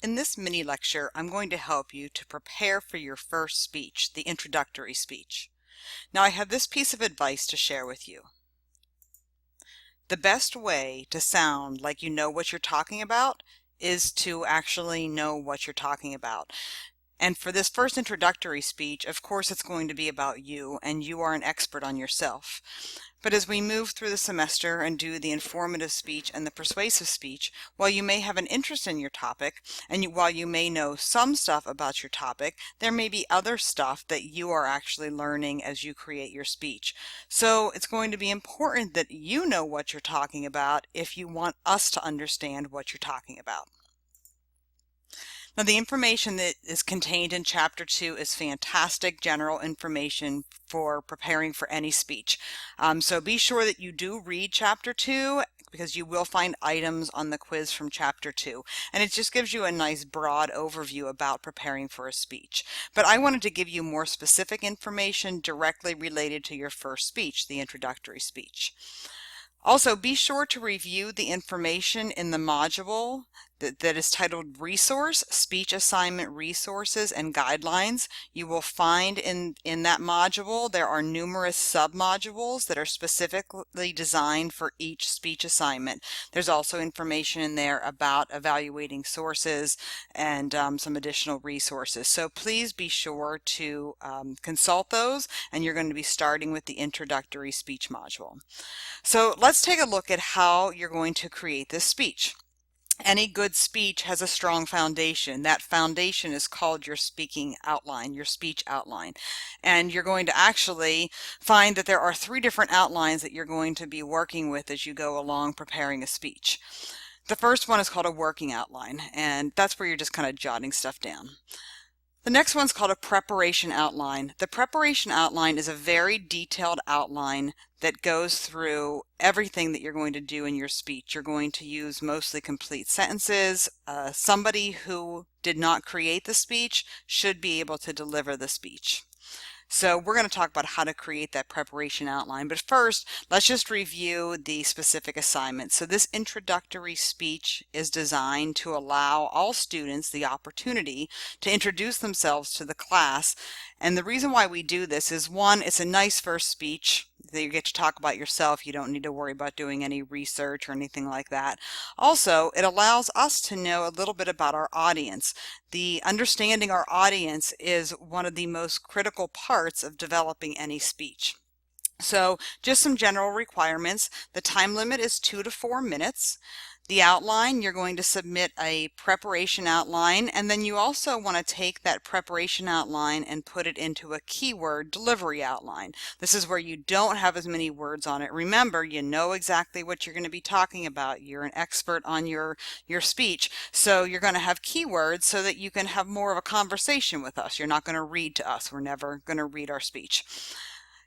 In this mini lecture, I'm going to help you to prepare for your first speech, the introductory speech. Now, I have this piece of advice to share with you. The best way to sound like you know what you're talking about is to actually know what you're talking about. And for this first introductory speech, of course, it's going to be about you, and you are an expert on yourself. But as we move through the semester and do the informative speech and the persuasive speech, while you may have an interest in your topic, and while you may know some stuff about your topic, there may be other stuff that you are actually learning as you create your speech. So it's going to be important that you know what you're talking about if you want us to understand what you're talking about. Now, the information that is contained in Chapter 2 is fantastic general information for preparing for any speech. So be sure that you do read Chapter 2 because you will find items on the quiz from Chapter 2. And it just gives you a nice broad overview about preparing for a speech. But I wanted to give you more specific information directly related to your first speech, the introductory speech. Also, be sure to review the information in the module that is titled Resource, Speech Assignment Resources and Guidelines. You will find in that module there are numerous sub-modules that are specifically designed for each speech assignment. There's also information in there about evaluating sources and some additional resources. So please be sure to consult those, and you're going to be starting with the introductory speech module. So let's take a look at how you're going to create this speech. Any good speech has a strong foundation. That foundation is called your speaking outline, your speech outline. And you're going to actually find that there are 3 different outlines that you're going to be working with as you go along preparing a speech. The first one is called a working outline, and that's where you're just kind of jotting stuff down. The next one's called a preparation outline. The preparation outline is a very detailed outline that goes through everything that you're going to do in your speech. You're going to use mostly complete sentences. Somebody who did not create the speech should be able to deliver the speech. So we're going to talk about how to create that preparation outline. But first, let's just review the specific assignments. So this introductory speech is designed to allow all students the opportunity to introduce themselves to the class. And the reason why we do this is, one, it's a nice first speech that you get to talk about yourself. You don't need to worry about doing any research or anything like that. Also, it allows us to know a little bit about our audience. The understanding our audience is one of the most critical parts of developing any speech. So just some general requirements. The time limit is 2 to 4 minutes. The outline, you're going to submit a preparation outline, and then you also want to take that preparation outline and put it into a keyword delivery outline. This is where you don't have as many words on it. Remember, you know exactly what you're going to be talking about. You're an expert on your speech, so you're going to have keywords so that you can have more of a conversation with us. You're not going to read to us. We're never going to read our speech.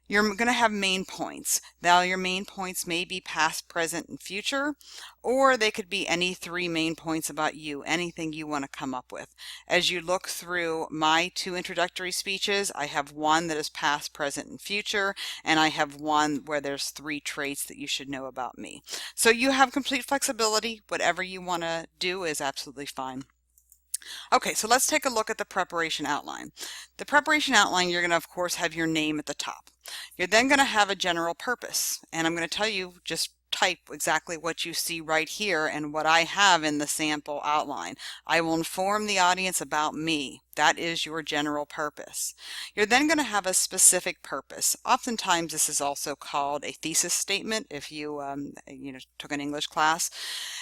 You're going to have main points. Now, your main points may be past, present, and future, or they could be any 3 main points about you, anything you want to come up with. As you look through my 2 introductory speeches, I have one that is past, present, and future, and I have one where there's 3 traits that you should know about me. So you have complete flexibility. Whatever you want to do is absolutely fine. Okay, so let's take a look at the preparation outline. The preparation outline, you're going to, of course, have your name at the top. You're then going to have a general purpose, and I'm going to tell you, just type exactly what you see right here and what I have in the sample outline. I will inform the audience about me. That is your general purpose. You're then going to have a specific purpose. Oftentimes this is also called a thesis statement if you took an English class.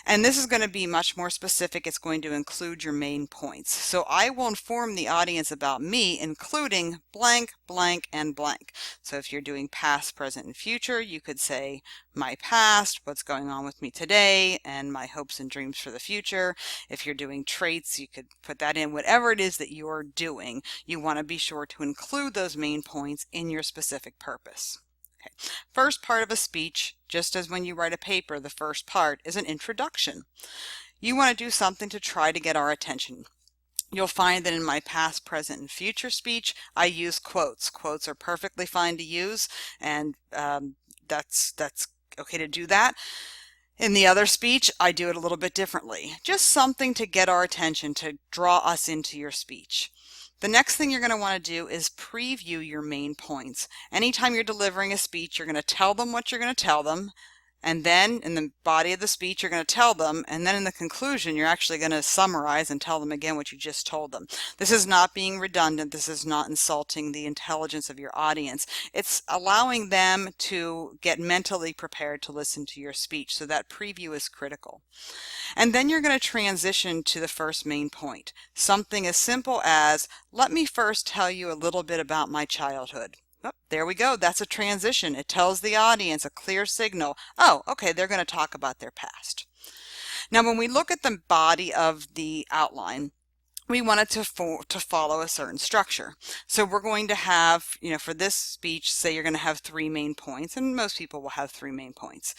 And this is going to be much more specific. It's going to include your main points. So I will inform the audience about me, including blank, blank, and blank. So if you're doing past, present, and future, you could say my past, what's going on with me today, and my hopes and dreams for the future. If you're doing traits, you could put that in. Whatever it is that you're doing, you want to be sure to include those main points in your specific purpose. Okay. First part of a speech, just as when you write a paper, the first part is an introduction. You want to do something to try to get our attention. You'll find that in my past, present, and future speech, I use quotes. Quotes are perfectly fine to use, and that's okay to do that. In the other speech, I do it a little bit differently. Just something to get our attention, to draw us into your speech. The next thing you're going to want to do is preview your main points. Anytime you're delivering a speech, you're going to tell them what you're going to tell them, and then in the body of the speech, you're going to tell them, and then in the conclusion, you're actually going to summarize and tell them again what you just told them. This is not being redundant. This is not insulting the intelligence of your audience. It's allowing them to get mentally prepared to listen to your speech, so that preview is critical. And then you're going to transition to the first main point. Something as simple as, let me first tell you a little bit about my childhood. Oh, there we go. That's a transition. It tells the audience a clear signal. Oh, okay, they're going to talk about their past. Now, when we look at the body of the outline, we want it to follow a certain structure. So we're going to have, for this speech, say you're going to have 3 main points, and most people will have 3 main points.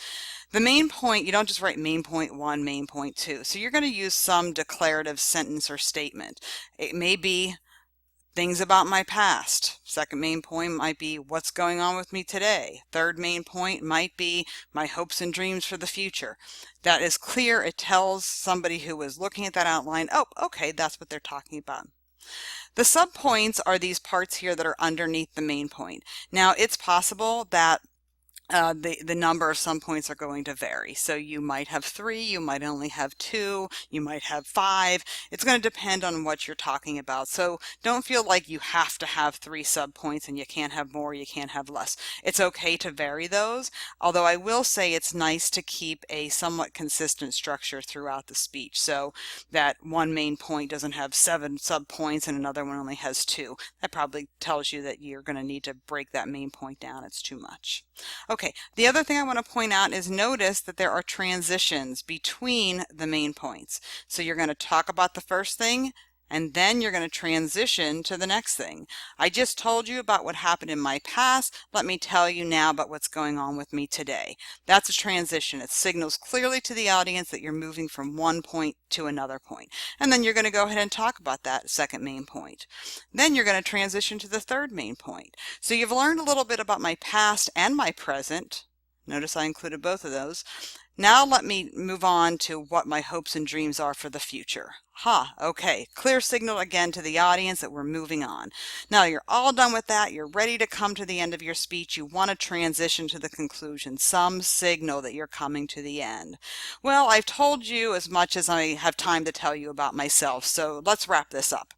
The main point, you don't just write main point 1, main point 2. So you're going to use some declarative sentence or statement. It may be things about my past. Second main point might be what's going on with me today. Third main point might be my hopes and dreams for the future. That is clear. It tells somebody who is looking at that outline, oh, okay, that's what they're talking about. The subpoints are these parts here that are underneath the main point. Now, it's possible that the number of subpoints are going to vary. So you might have 3, you might only have 2, you might have 5. It's going to depend on what you're talking about. So don't feel like you have to have 3 subpoints and you can't have more, you can't have less. It's okay to vary those, although I will say it's nice to keep a somewhat consistent structure throughout the speech, so that one main point doesn't have 7 subpoints and another one only has 2. That probably tells you that you're going to need to break that main point down. It's too much. Okay, the other thing I want to point out is notice that there are transitions between the main points. So you're going to talk about the first thing, and then you're going to transition to the next thing. I just told you about what happened in my past. Let me tell you now about what's going on with me today. That's a transition. It signals clearly to the audience that you're moving from one point to another point. And then you're going to go ahead and talk about that second main point. Then you're going to transition to the third main point. So you've learned a little bit about my past and my present. Notice I included both of those. Now let me move on to what my hopes and dreams are for the future. Okay, clear signal again to the audience that we're moving on. Now you're all done with that. You're ready to come to the end of your speech. You want to transition to the conclusion, some signal that you're coming to the end. Well, I've told you as much as I have time to tell you about myself, so let's wrap this up.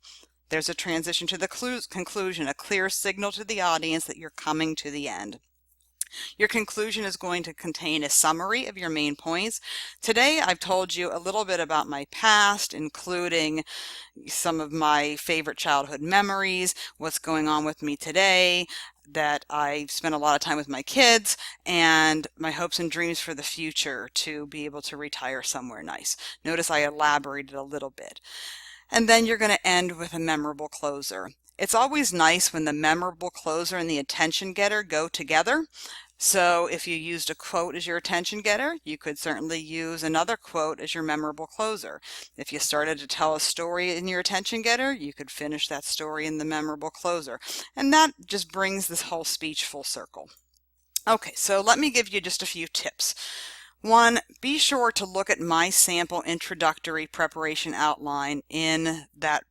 There's a transition to the conclusion, a clear signal to the audience that you're coming to the end. Your conclusion is going to contain a summary of your main points. Today, I've told you a little bit about my past, including some of my favorite childhood memories, what's going on with me today, that I spent a lot of time with my kids, and my hopes and dreams for the future to be able to retire somewhere nice. Notice I elaborated a little bit. And then you're going to end with a memorable closer. It's always nice when the memorable closer and the attention getter go together. So if you used a quote as your attention getter, you could certainly use another quote as your memorable closer. If you started to tell a story in your attention getter, you could finish that story in the memorable closer. And that just brings this whole speech full circle. Okay, so let me give you just a few tips. 1, be sure to look at my sample introductory preparation outline in that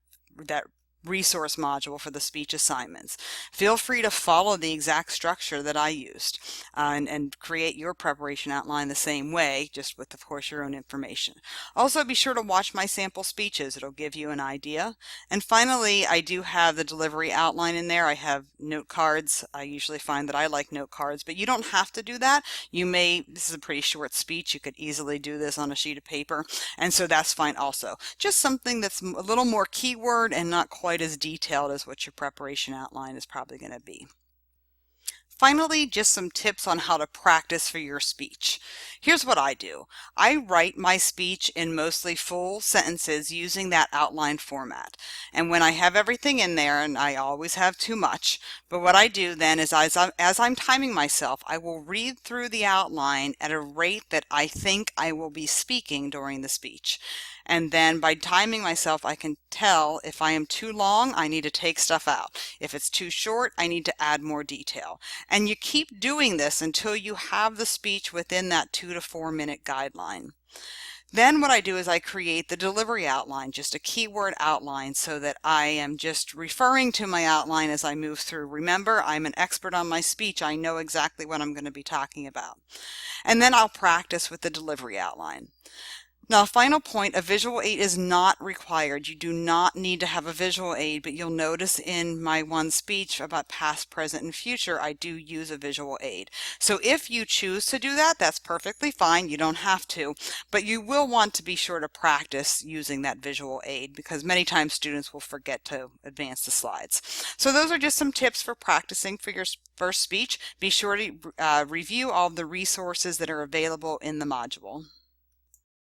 resource module for the speech assignments. Feel free to follow the exact structure that I used and create your preparation outline the same way, just with, of course, your own information. Also, be sure to watch my sample speeches. It'll give you an idea. And finally, I do have the delivery outline in there. I have note cards. I usually find that I like note cards, but you don't have to do that. This is a pretty short speech. You could easily do this on a sheet of paper, and so that's fine also. Just something that's a little more keyword and not quite as detailed as what your preparation outline is probably going to be. Finally, just some tips on how to practice for your speech. Here's what I do. I write my speech in mostly full sentences using that outline format. And when I have everything in there, and I always have too much, but what I do then is as I'm timing myself, I will read through the outline at a rate that I think I will be speaking during the speech. And then by timing myself, I can tell if I am too long, I need to take stuff out. If it's too short, I need to add more detail. And you keep doing this until you have the speech within that 2 to 4 minute guideline. Then what I do is I create the delivery outline, just a keyword outline, so that I am just referring to my outline as I move through. Remember, I'm an expert on my speech. I know exactly what I'm going to be talking about. And then I'll practice with the delivery outline. Now, final point, a visual aid is not required. You do not need to have a visual aid, but you'll notice in my one speech about past, present, and future, I do use a visual aid. So if you choose to do that, that's perfectly fine. You don't have to, but you will want to be sure to practice using that visual aid, because many times students will forget to advance the slides. So those are just some tips for practicing for your first speech. Be sure to review all the resources that are available in the module.